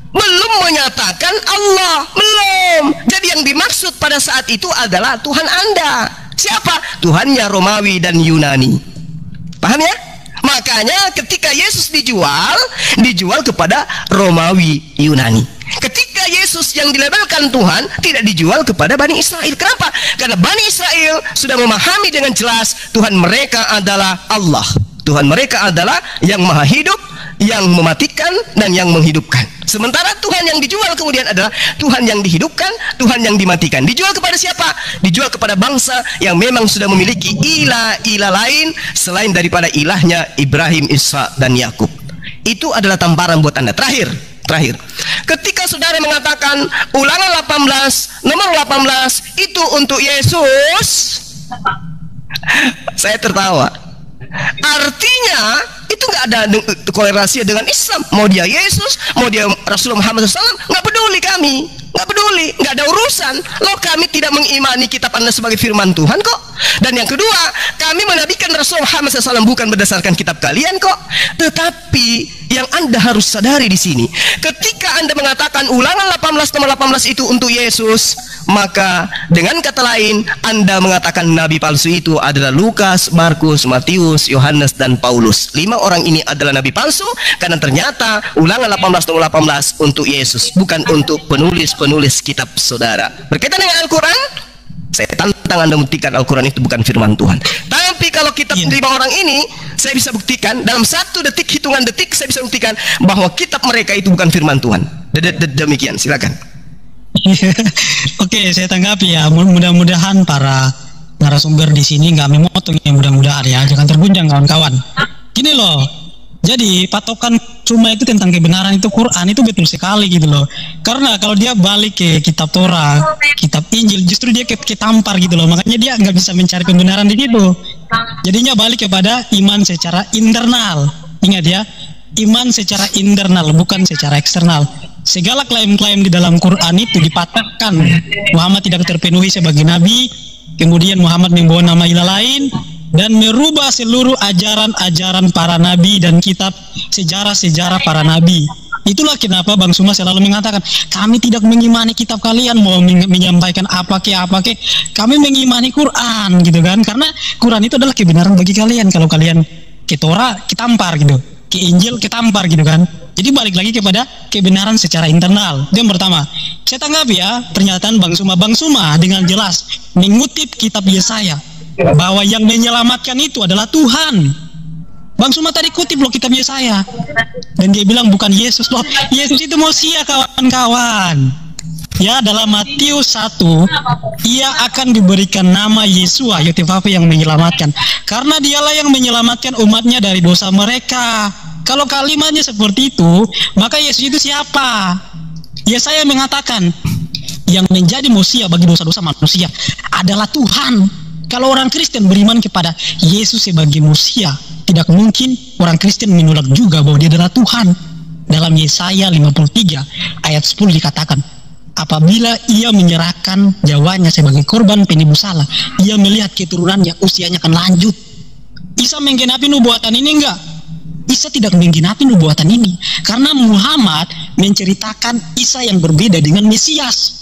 belum menyatakan Allah, belum. Jadi yang dimaksud pada saat itu adalah Tuhan Anda. Siapa? Tuhannya Romawi dan Yunani. Paham ya? Makanya ketika Yesus dijual kepada Romawi Yunani. Ketika Yesus yang dilabelkan Tuhan tidak dijual kepada Bani Israel. Kenapa? Karena Bani Israel sudah memahami dengan jelas Tuhan mereka adalah Allah. Tuhan mereka adalah yang maha hidup, yang mematikan dan yang menghidupkan. Sementara Tuhan yang dijual kemudian adalah Tuhan yang dihidupkan, Tuhan yang dimatikan. Dijual kepada siapa? Dijual kepada bangsa yang memang sudah memiliki ilah lain selain daripada ilahnya Ibrahim, Ishak dan Yakub. Itu adalah tamparan buat Anda. Terakhir, ketika saudara mengatakan Ulangan 18 nomor 18 itu untuk Yesus, saya tertawa. Artinya itu nggak ada korelasi dengan Islam. Mau dia Yesus, mau dia Rasulullah Muhammad SAW, nggak peduli kami, nggak peduli, nggak ada urusan. Loh, kami tidak mengimani kitab Anda sebagai firman Tuhan kok. Dan yang kedua, kami menabikan Rasulullah Muhammad SAW bukan berdasarkan kitab kalian kok. Tetapi yang Anda harus sadari di sini, ketika Anda mengatakan Ulangan 18 nomor 18 itu untuk Yesus, maka dengan kata lain Anda mengatakan nabi palsu itu adalah Lukas, Markus, Matius, Yohanes, dan Paulus. 5 orang ini adalah nabi palsu karena ternyata Ulangan 18:18 untuk Yesus, bukan untuk penulis-penulis kitab saudara. Berkaitan dengan Al-Quran, saya tantang Anda membuktikan Al-Quran itu bukan firman Tuhan. Tapi kalau kitab 5 orang ini, saya bisa buktikan dalam 1 detik, hitungan detik, saya bisa buktikan bahwa kitab mereka itu bukan firman Tuhan. Demikian, silakan. Oke, saya tanggapi ya. Mudah-mudahan para narasumber di sini nggak memotong ya, mudah-mudahan ya. Jangan terguncang kawan-kawan. Gini loh. Jadi patokan cuma itu tentang kebenaran itu Quran itu betul sekali gitu loh. Karena kalau dia balik ke kitab Torah, kitab Injil, justru dia ketampar gitu loh. Makanya dia nggak bisa mencari kebenaran di situ. Jadinya balik kepada iman secara internal. Ingat ya, iman secara internal bukan secara eksternal. Segala klaim-klaim di dalam Quran itu dipatahkan. Muhammad tidak terpenuhi sebagai nabi, kemudian Muhammad membawa nama ilah lain, dan merubah seluruh ajaran-ajaran para nabi dan kitab sejarah-sejarah para nabi. Itulah kenapa Bang Suma selalu mengatakan, kami tidak mengimani kitab kalian mau menyampaikan apa ke, kami mengimani Quran gitu kan, karena Quran itu adalah kebenaran bagi kalian. Kalau kalian ke Torah kitampar gitu, ke Injil kitampar gitu kan. Jadi balik lagi kepada kebenaran secara internal. Itu yang pertama. Saya tanggapi ya pernyataan Bang Suma. Bang Suma dengan jelas mengutip kitab Yesaya bahwa yang menyelamatkan itu adalah Tuhan. Bang Suma tadi kutip loh kitab Yesaya, dan dia bilang bukan Yesus loh. Yesus itu Mesia kawan-kawan. Ya, dalam Matius 1, ia akan diberikan nama Yesua, YTVP, yang menyelamatkan. Karena dialah yang menyelamatkan umatnya dari dosa mereka. Kalau kalimatnya seperti itu, maka Yesus itu siapa? Yesaya mengatakan, yang menjadi Mesia bagi dosa-dosa manusia adalah Tuhan. Kalau orang Kristen beriman kepada Yesus sebagai Mesia, tidak mungkin orang Kristen menolak juga bahwa dia adalah Tuhan. Dalam Yesaya 53 ayat 10 dikatakan, apabila ia menyerahkan nyawanya sebagai korban penebus salah, ia melihat keturunannya, usianya akan lanjut. Isa menggenapi nubuatan ini enggak? Isa tidak menggenapi nubuatan ini, karena Muhammad menceritakan Isa yang berbeda dengan Mesias.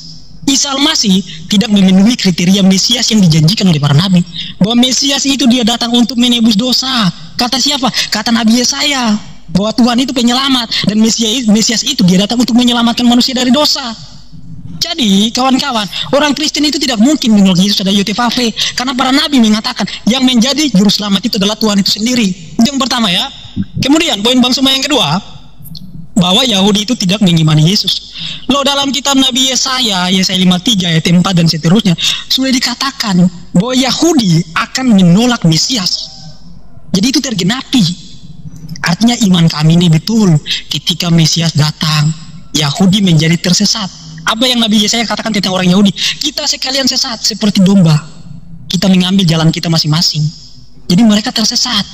Isa Al-Masih tidak memenuhi kriteria Mesias yang dijanjikan oleh para nabi. Bahwa Mesias itu dia datang untuk menebus dosa. Kata siapa? Kata Nabi Yesaya. Bahwa Tuhan itu penyelamat, dan Mesias itu dia datang untuk menyelamatkan manusia dari dosa. Jadi kawan-kawan, orang Kristen itu tidak mungkin menolak Yesus ada YTVP, karena para nabi mengatakan yang menjadi juru selamat itu adalah Tuhan itu sendiri. Itu yang pertama ya. Kemudian poin Bang Suma yang kedua, bahwa Yahudi itu tidak mengimani Yesus. Loh, dalam kitab Nabi Yesaya 53 ayat 4 dan seterusnya sudah dikatakan bahwa Yahudi akan menolak Mesias. Jadi itu tergenapi. Artinya iman kami ini betul. Ketika Mesias datang, Yahudi menjadi tersesat. Apa yang Nabi Yesaya katakan tentang orang Yahudi? Kita sekalian sesat seperti domba. Kita mengambil jalan kita masing-masing. Jadi mereka tersesat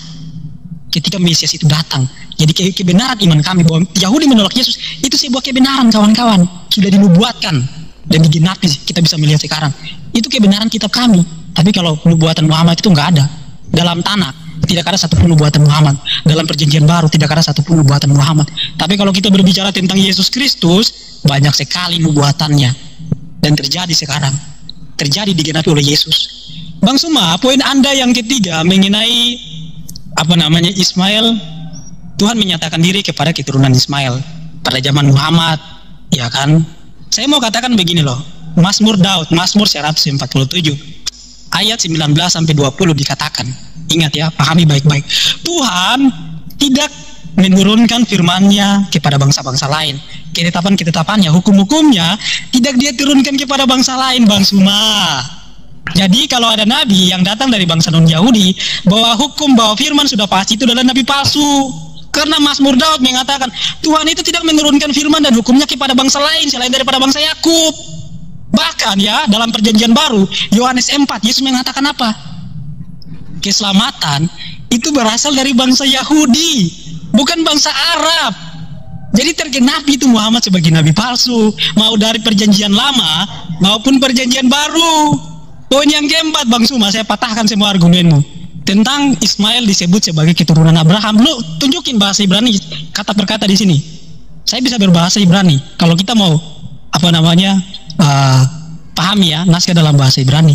ketika Mesias itu datang. Jadi kebenaran iman kami bahwa Yahudi menolak Yesus itu sebuah kebenaran kawan-kawan, sudah dinubuatkan dan digenapi, kita bisa melihat sekarang. Itu kebenaran kitab kami. Tapi kalau nubuatan Muhammad itu nggak ada. Dalam Tanakh tidak ada satupun nubuatan Muhammad. Dalam Perjanjian Baru tidak ada satupun nubuatan Muhammad. Tapi kalau kita berbicara tentang Yesus Kristus, banyak sekali nubuatannya, dan terjadi sekarang, terjadi digenapi oleh Yesus. Bang Suma, poin Anda yang ketiga mengenai Ismail. Tuhan menyatakan diri kepada keturunan Ismail pada zaman Muhammad, ya kan? Saya mau katakan begini loh, Mazmur Daud, Mazmur 147 ayat 19 sampai 20 dikatakan. Ingat ya, pahami baik-baik. Tuhan tidak menurunkan firman-Nya kepada bangsa-bangsa lain. Ketetapan-ketetapannya, hukum-hukumnya tidak dia turunkan kepada bangsa lain, Bang Suma. Jadi kalau ada nabi yang datang dari bangsa non-Yahudi, bahwa hukum, bahwa firman sudah pasti itu adalah nabi palsu. Karena Mazmur Daud mengatakan Tuhan itu tidak menurunkan firman dan hukumnya kepada bangsa lain selain daripada bangsa Yakub. Bahkan ya, dalam Perjanjian Baru Yohanes 4, Yesus mengatakan apa? Keselamatan itu berasal dari bangsa Yahudi, bukan bangsa Arab. Jadi tergenapi itu Muhammad sebagai nabi palsu, mau dari Perjanjian Lama maupun Perjanjian Baru. Poin yang keempat, Bang Suma, saya patahkan semua argumenmu tentang Ismail disebut sebagai keturunan Abraham. Lu tunjukin bahasa Ibrani kata per kata di sini. Saya bisa berbahasa Ibrani. Kalau kita mau Pahami ya, naskah dalam bahasa Ibrani.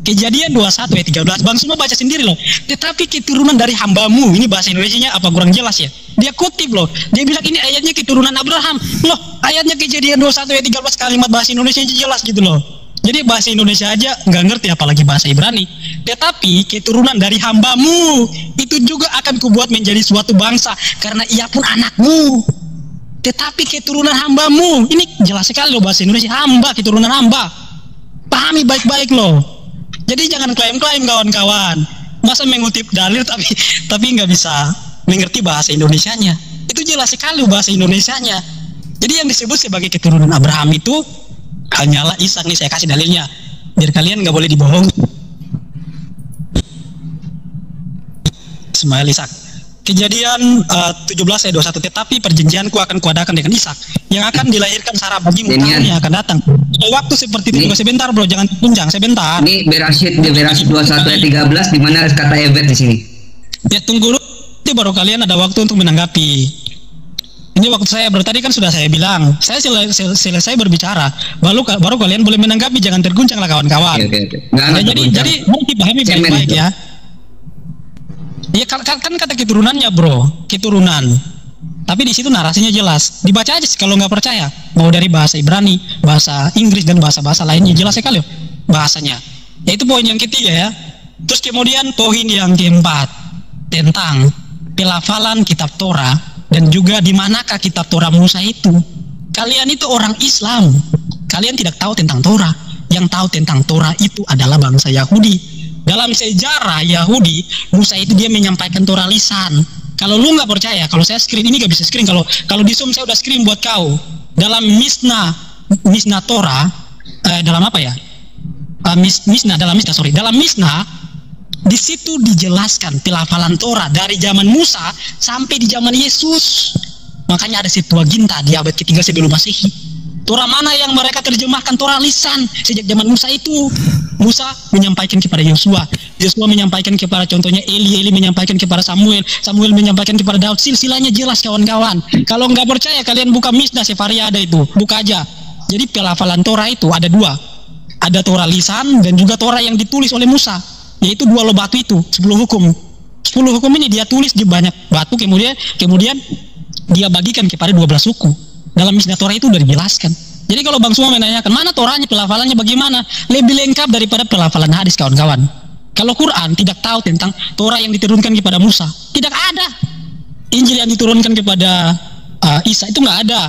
Kejadian 21 ayat 13, Bang semua baca sendiri loh. Tetapi keturunan dari hambamu, ini bahasa Indonesianya apa kurang jelas ya? Dia kutip loh, dia bilang ini ayatnya keturunan Abraham. Loh, ayatnya Kejadian 21 ayat 13 kalimat bahasa Indonesia jelas gitu loh. Jadi bahasa Indonesia aja nggak ngerti apalagi bahasa Ibrani. Tetapi keturunan dari hambamu itu juga akan kubuat menjadi suatu bangsa karena ia pun anakmu. Tetapi keturunan hambamu, ini jelas sekali loh bahasa Indonesia, hamba, keturunan hamba. Pahami baik-baik loh. Jadi jangan klaim-klaim kawan-kawan. Masa mengutip dalil tapi nggak bisa mengerti bahasa Indonesianya. Itu jelas sekali bahasa Indonesianya. Jadi yang disebut sebagai keturunan Abraham itu hanyalah Ishak. Nih saya kasih dalilnya, biar kalian nggak boleh dibohong. Ismail Ishak. Kejadian 17 ayat 21, tetapi perjanjianku akan kuadakan dengan Ishak yang akan dilahirkan Sarah bagimu tahun yang akan datang. Waktu seperti itu juga sebentar bro, jangan tunjang sebentar. Ini Berashit 21 ayat 13 di mana kata Evet di sini. Ya tunggu dulu, baru kalian ada waktu untuk menanggapi. Ini waktu saya tadi kan sudah saya bilang, saya selesai berbicara, baru kalian boleh menanggapi, jangan terguncang lah kawan-kawan. Jadi mari dipahami baik-baik ya. Ya kan kata keturunannya bro, keturunan. Tapi di situ narasinya jelas. Dibaca aja kalau nggak percaya. Mau dari bahasa Ibrani, bahasa Inggris dan bahasa-bahasa lainnya jelas sekali bahasanya. Yaitu poin yang ketiga ya. Terus kemudian poin yang keempat tentang pelafalan kitab Torah dan juga di manakah kitab Torah Musa itu. Kalian itu orang Islam. Kalian tidak tahu tentang Torah. Yang tahu tentang Torah itu adalah bangsa Yahudi. Dalam sejarah Yahudi, Musa itu dia menyampaikan Torah lisan. Kalau lu nggak percaya, kalau saya screen ini nggak bisa screen. Kalau di Zoom saya udah screen buat kau. Dalam Mishnah Torah, dalam apa ya? Dalam Mishnah, di situ dijelaskan pelafalan Torah dari zaman Musa sampai di zaman Yesus. Makanya ada Septuaginta di abad ketiga sebelum Masehi. Torah mana yang mereka terjemahkan Torah lisan sejak zaman Musa itu. Musa menyampaikan kepada Yosua, Yosua menyampaikan kepada contohnya Eli menyampaikan kepada Samuel menyampaikan kepada Daud. Silsilahnya jelas kawan-kawan. Kalau nggak percaya kalian buka Mishnah Sefaria ada itu, buka aja. Jadi pelafalan Torah itu ada dua. Ada Torah lisan dan juga Torah yang ditulis oleh Musa. Yaitu 2 loh batu itu, 10 hukum. 10 hukum ini dia tulis di banyak batu kemudian dia bagikan kepada 12 suku. Dalam Mishnah Torah itu sudah dijelaskan. Jadi kalau Bang semua menanyakan mana Torahnya, pelafalannya bagaimana, lebih lengkap daripada pelafalan hadis kawan-kawan. Kalau Quran tidak tahu tentang Torah yang diturunkan kepada Musa, tidak ada. Injil yang diturunkan kepada Isa itu nggak ada.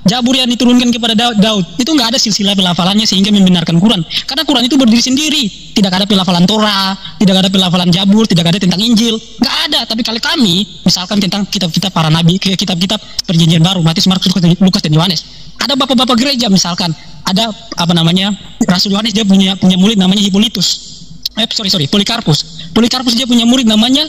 Zabur yang diturunkan kepada Daud itu nggak ada silsilah pelafalannya sehingga membenarkan Quran. Karena Quran itu berdiri sendiri, tidak ada pelafalan Torah, tidak ada pelafalan Zabur, tidak ada tentang Injil, nggak ada. Tapi kalau kami misalkan tentang kitab-kitab para nabi, kitab-kitab Perjanjian Baru, Matius, Markus, Lukas dan Yohanes, ada bapak-bapak gereja misalkan, ada Rasul Yohanes dia punya murid namanya Polikarpus. Polikarpus dia punya murid namanya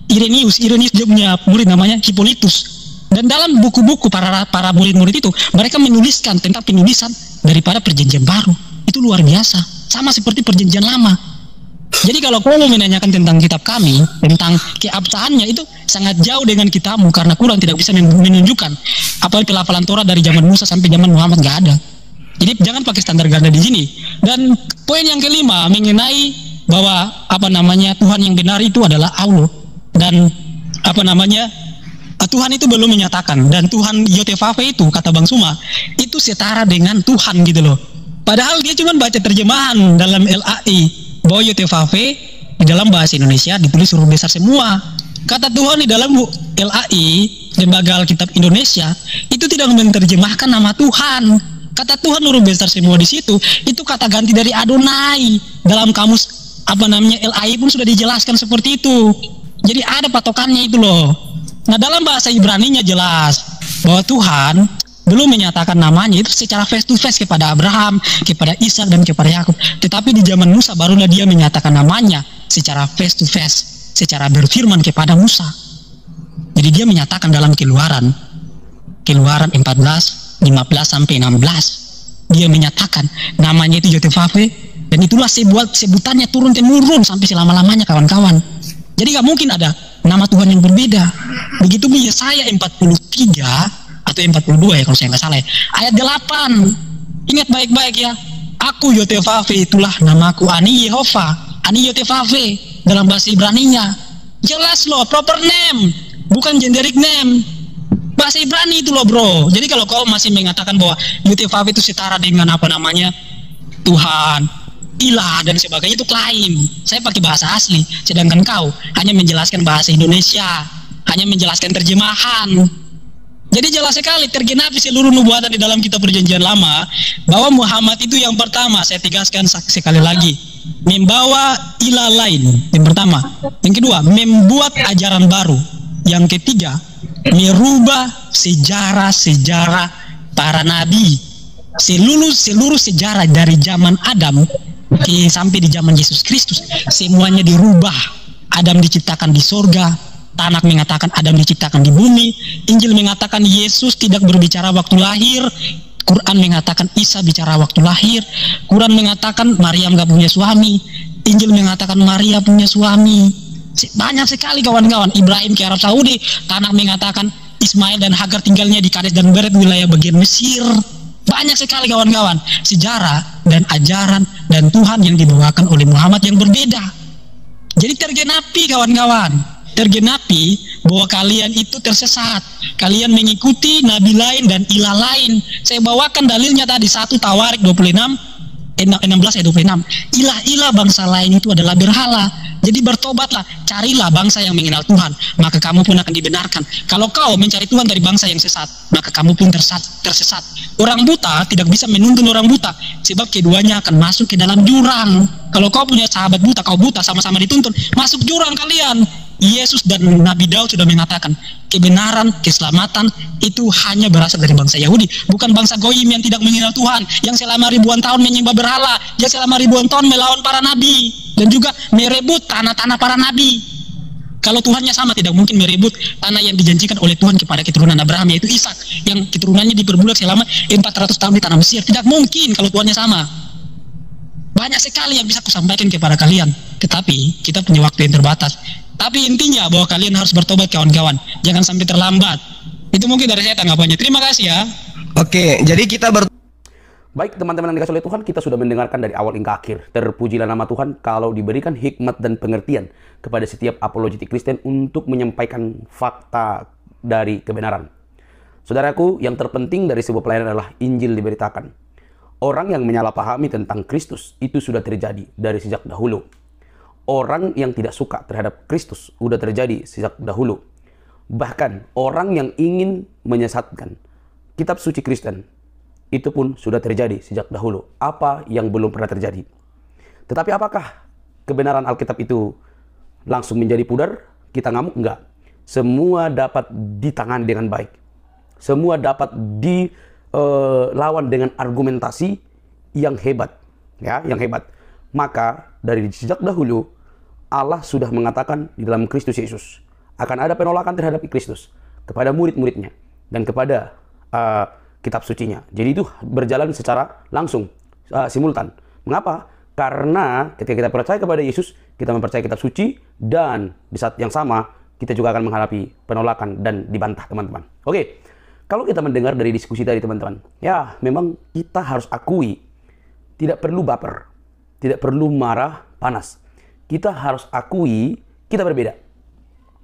Irenaeus dia punya murid namanya Hippolytus. Dan dalam buku-buku para murid-murid itu mereka menuliskan tentang penulisan daripada Perjanjian Baru. Itu luar biasa, sama seperti Perjanjian Lama. Jadi kalau kau mau menanyakan tentang kitab kami, tentang keabsahannya, itu sangat jauh dengan kitabmu, karena Quran tidak bisa menunjukkan apa pelafalan Torah dari zaman Musa sampai zaman Muhammad, nggak ada. Jadi jangan pakai standar ganda di sini. Dan poin yang kelima mengenai bahwa Tuhan yang benar itu adalah Allah, dan Tuhan itu belum menyatakan, dan Tuhan Yotevave itu kata Bang Suma itu setara dengan Tuhan gitu loh. Padahal dia cuma baca terjemahan dalam LAI bahwa Yotevave di dalam bahasa Indonesia ditulis huruf besar semua. Kata Tuhan di dalam LAI, Lembaga Alkitab Indonesia, itu tidak menerjemahkan nama Tuhan. Kata Tuhan huruf besar semua di situ, itu kata ganti dari Adonai. Dalam kamus LAI pun sudah dijelaskan seperti itu. Jadi ada patokannya itu loh. Nah dalam bahasa Ibraninya jelas bahwa Tuhan belum menyatakan namanya itu secara face to face kepada Abraham, kepada Ishak dan kepada Yakub. Tetapi di zaman Musa barulah dia menyatakan namanya secara face to face, secara berfirman kepada Musa. Jadi dia menyatakan dalam Keluaran 14, 15 sampai 16. Dia menyatakan namanya itu Yotevave, dan itulah sebutannya turun temurun sampai selama-lamanya kawan-kawan. Jadi gak mungkin ada nama Tuhan yang berbeda. Begitu pun Yesaya 43 atau 42 ya kalau saya nggak salah ya. Ayat 8. Ingat baik-baik ya. Aku Yotevave, itulah namaku. Ani Yehova, Ani Yotevave dalam bahasa Ibraninya. Jelas loh, proper name, bukan generic name. Bahasa Ibrani itu loh bro. Jadi kalau kau masih mengatakan bahwa Yotevave itu setara dengan apa namanya Tuhan, ilah dan sebagainya, itu klaim. Saya pakai bahasa asli, sedangkan kau hanya menjelaskan bahasa Indonesia, hanya menjelaskan terjemahan. Jadi jelas sekali tergenapi seluruh nubuatan di dalam kitab Perjanjian Lama bahwa Muhammad itu yang pertama, saya tegaskan sekali lagi, membawa ilah lain. Yang pertama, yang kedua, membuat ajaran baru. Yang ketiga, merubah sejarah-sejarah para nabi. Seluruh sejarah dari zaman Adam sampai di zaman Yesus Kristus, semuanya dirubah. Adam diciptakan di sorga, Tanakh mengatakan Adam diciptakan di bumi, Injil mengatakan Yesus tidak berbicara waktu lahir, Quran mengatakan Isa bicara waktu lahir, Quran mengatakan Maryam gak punya suami, Injil mengatakan Maria punya suami. Banyak sekali kawan-kawan. Ibrahim ke Arab Saudi, Tanakh mengatakan Ismail dan Hagar tinggalnya di Kades dan Beret, wilayah bagian Mesir. Banyak sekali kawan-kawan sejarah dan ajaran dan Tuhan yang dibawakan oleh Muhammad yang berbeda. Jadi tergenapi kawan-kawan, tergenapi bahwa kalian itu tersesat. Kalian mengikuti nabi lain dan ilah lain. Saya bawakan dalilnya tadi, 1 Tawarik 16 ayat 26. Ilah-ilah bangsa lain itu adalah berhala. Jadi bertobatlah, carilah bangsa yang mengenal Tuhan, maka kamu pun akan dibenarkan. Kalau kau mencari Tuhan dari bangsa yang sesat, maka kamu pun tersesat. Orang buta tidak bisa menuntun orang buta, sebab keduanya akan masuk ke dalam jurang. Kalau kau punya sahabat buta, kau buta, sama-sama dituntun, masuk jurang kalian. Yesus dan Nabi Daud sudah mengatakan, kebenaran, keselamatan itu hanya berasal dari bangsa Yahudi, bukan bangsa Goyim yang tidak mengenal Tuhan, yang selama ribuan tahun menyembah berhala, yang selama ribuan tahun melawan para nabi, dan juga merebut tanah-tanah para nabi. Kalau Tuhannya sama, tidak mungkin merebut tanah yang dijanjikan oleh Tuhan kepada keturunan Abraham, yaitu Ishak, yang keturunannya diperbudak selama 400 tahun di tanah Mesir. Tidak mungkin kalau Tuhannya sama. Banyak sekali yang bisa kusampaikan kepada kalian, tetapi kita punya waktu yang terbatas. Tapi intinya bahwa kalian harus bertobat kawan-kawan, jangan sampai terlambat. Itu mungkin dari saya tanggapannya. Terima kasih ya. Oke, jadi kita Baik teman-teman yang dikasih oleh Tuhan, kita sudah mendengarkan dari awal hingga akhir. Terpujilah nama Tuhan kalau diberikan hikmat dan pengertian kepada setiap apologetik Kristen untuk menyampaikan fakta dari kebenaran. Saudaraku, yang terpenting dari sebuah pelayanan adalah Injil diberitakan. Orang yang menyalahpahami tentang Kristus itu sudah terjadi dari sejak dahulu. Orang yang tidak suka terhadap Kristus sudah terjadi sejak dahulu. Bahkan orang yang ingin menyesatkan kitab suci Kristen itu pun sudah terjadi sejak dahulu. Apa yang belum pernah terjadi? Tetapi apakah kebenaran Alkitab itu langsung menjadi pudar? Kita ngamuk? Enggak. Semua dapat ditangani dengan baik. Semua dapat dilawan dengan argumentasi yang hebat, ya, yang hebat. Maka dari sejak dahulu Allah sudah mengatakan di dalam Kristus Yesus akan ada penolakan terhadap Kristus kepada murid-muridnya dan kepada kitab sucinya. Jadi itu berjalan secara langsung, simultan. Mengapa? Karena ketika kita percaya kepada Yesus, kita mempercayai kitab suci, dan di saat yang sama kita juga akan menghadapi penolakan dan dibantah, teman-teman. Oke, kalau kita mendengar dari diskusi tadi, teman-teman, ya memang kita harus akui, tidak perlu baper, tidak perlu marah, panas. Kita harus akui kita berbeda.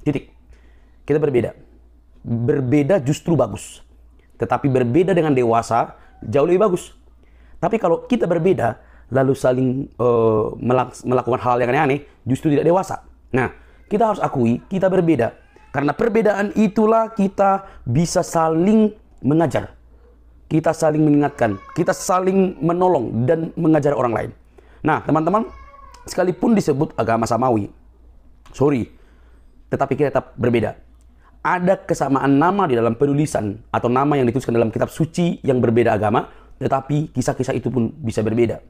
Titik. Kita berbeda. Berbeda justru bagus. Tetapi berbeda dengan dewasa jauh lebih bagus. Tapi kalau kita berbeda lalu saling melakukan hal yang aneh-aneh, justru tidak dewasa. Nah, kita harus akui kita berbeda. Karena perbedaan itulah kita bisa saling mengajar. Kita saling mengingatkan. Kita saling menolong dan mengajar orang lain. Nah, teman-teman, sekalipun disebut agama samawi, tetapi kita tetap berbeda. Ada kesamaan nama di dalam penulisan atau nama yang dituliskan dalam kitab suci yang berbeda agama, tetapi kisah-kisah itu pun bisa berbeda.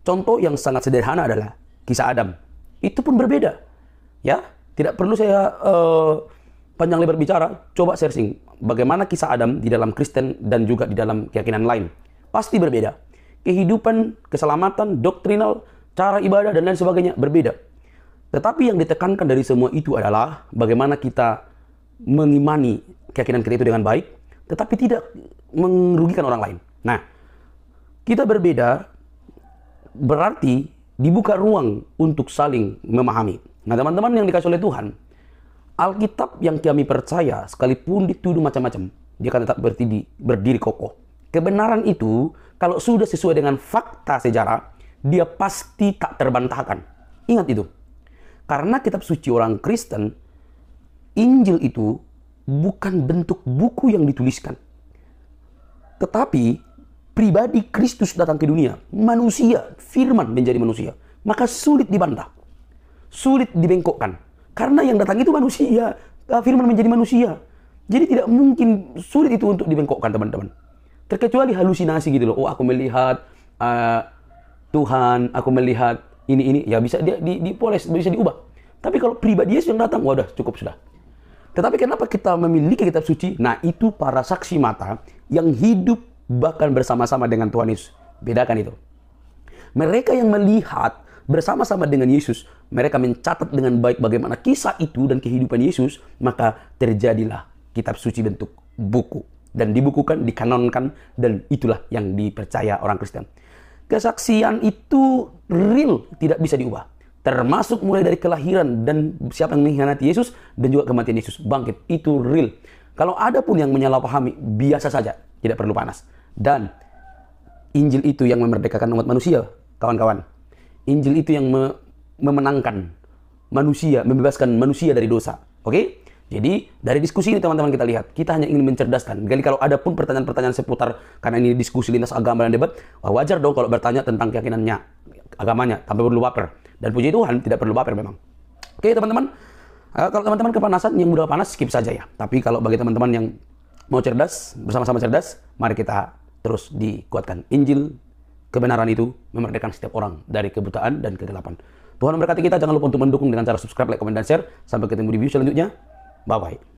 Contoh yang sangat sederhana adalah kisah Adam. Itu pun berbeda. Ya, tidak perlu saya panjang lebar bicara, coba searching bagaimana kisah Adam di dalam Kristen dan juga di dalam keyakinan lain. Pasti berbeda. Kehidupan, keselamatan, doktrinal, cara ibadah, dan lain sebagainya berbeda. Tetapi yang ditekankan dari semua itu adalah bagaimana kita mengimani keyakinan kita itu dengan baik, tetapi tidak merugikan orang lain. Nah, kita berbeda berarti dibuka ruang untuk saling memahami. Nah teman-teman yang dikasih oleh Tuhan, Alkitab yang kami percaya sekalipun dituduh macam-macam, dia akan tetap berdiri kokoh. Kebenaran itu kalau sudah sesuai dengan fakta sejarah, dia pasti tak terbantahkan. Ingat itu. Karena kitab suci orang Kristen, Injil itu bukan bentuk buku yang dituliskan, tetapi pribadi Kristus datang ke dunia, manusia, firman menjadi manusia. Maka sulit dibantah, sulit dibengkokkan. Karena yang datang itu manusia, firman menjadi manusia. Jadi tidak mungkin, sulit itu untuk dibengkokkan teman-teman. Terkecuali halusinasi gitu loh. Oh aku melihat Tuhan, aku melihat ini, ya bisa dipoles, bisa diubah. Tapi kalau pribadi Yesus yang datang, wadah cukup sudah. Tetapi kenapa kita memiliki kitab suci? Nah itu para saksi mata yang hidup bahkan bersama-sama dengan Tuhan Yesus. Bedakan itu. Mereka yang melihat bersama-sama dengan Yesus, mereka mencatat dengan baik bagaimana kisah itu dan kehidupan Yesus, maka terjadilah kitab suci bentuk buku. Dan dibukukan, dikanonkan, dan itulah yang dipercaya orang Kristen. Kesaksian itu real, tidak bisa diubah. Termasuk mulai dari kelahiran dan siapa yang mengkhianati Yesus dan juga kematian Yesus bangkit, itu real. Kalau ada pun yang menyalahpahami, biasa saja, tidak perlu panas. Dan Injil itu yang memerdekakan umat manusia, kawan-kawan. Injil itu yang memenangkan manusia, membebaskan manusia dari dosa. Oke? Jadi dari diskusi ini teman-teman kita lihat, kita hanya ingin mencerdaskan. Jadi kalau ada pun pertanyaan-pertanyaan seputar, karena ini diskusi lintas agama dan debat, wajar dong kalau bertanya tentang keyakinannya, agamanya, tanpa perlu baper. Dan puji Tuhan tidak perlu baper memang. Oke teman-teman, kalau teman-teman kepanasan, yang mudah panas skip saja ya. Tapi kalau bagi teman-teman yang mau cerdas, bersama-sama cerdas, mari kita terus dikuatkan. Injil, kebenaran itu memerdekakan setiap orang dari kebutaan dan kegelapan. Tuhan memberkati kita. Jangan lupa untuk mendukung dengan cara subscribe, like, komen, dan share. Sampai ketemu di video selanjutnya. Bye-bye.